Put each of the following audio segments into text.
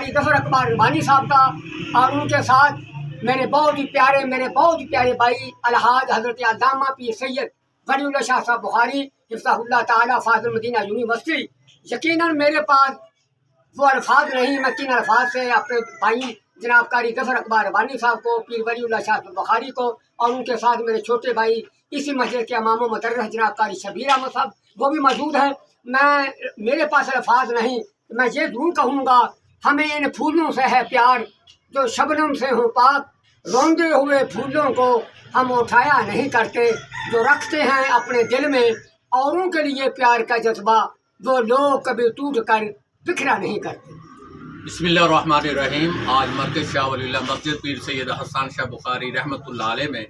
कारी गफर अकबर रब्बानी साहब का, और उनके साथ मेरे बहुत ही प्यारे भाई अलहाज हजरत अल्लामा पीर सैयद वलीउल्लाह शाह साहब बुखारी हिफ्ज़हुल्लाह ताला फाज़िल मदीना यूनिवर्सिटी। यकीनन मेरे पास वो अल्फाज नहीं, मैं किन अल्फाज से अपने भाई जनाब कारी गफर अकबर रब्बानी साहब को, पीर वलीउल्लाह शाह बुखारी को, और उनके साथ मेरे छोटे भाई इसी मस्जिद के इमाम मुदर्रिस जनाब कारी शबीर अहमद साहब वो भी मौजूद हैं। मेरे पास अल्फाज नहीं, मैं ये ज़रूर कहूँगा हमें इन फूलों से है प्यार जो शबनम से हो पाक, रोंदे हुए फूलों को हम उठाया नहीं करते, जो रखते हैं अपने दिल में औरों के लिए प्यार का जज्बा, वो लोग कभी टूट कर बिखरा नहीं करते। बिस्मिल्लाहिर्रहमानिर्रहीम। आज मरकज़ शाह वलीउल्लाह मस्जिद पीर सैयद हसन शाह बुखारी रहमतुल्लाह अलैह में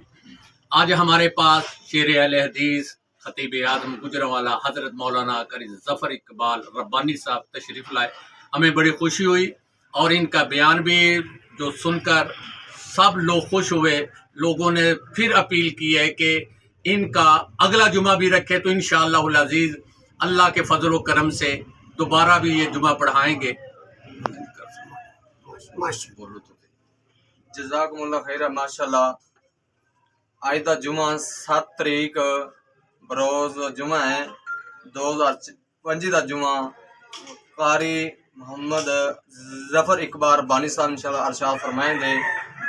आज हमारे पास शेर अहले हदीस खतीब आज़म गुजरांवाला हज़रत मौलाना कारी ज़फ़र इकबाल रब्बानी साहब तशरीफ़ लाए। हमें बड़ी खुशी हुई और इनका बयान भी जो सुनकर सब लोग खुश हुए। लोगों ने फिर अपील की है कि इनका अगला जुमा भी रखे तो इंशाअल्लाहुल अज़ीज़ अल्लाह के फजल व करम से दोबारा भी ये जुमा पढ़ाएंगे। जज़ाकुमुल्लाह खैर। माशाल्लाह आइंदा जुमा 7 तरीक बरोज़ जुमा है 2025 का जुमा कारी मोहम्मद ज़फ़र इकबाल रब्बानी साहब इंशाअल्लाह अरशाद फरमाएंगे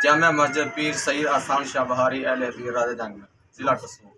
जामिया मस्जिद पीर सैयद हसन शाह बुखारी अहले हदीस राजा जंग में ज़िला कसबा।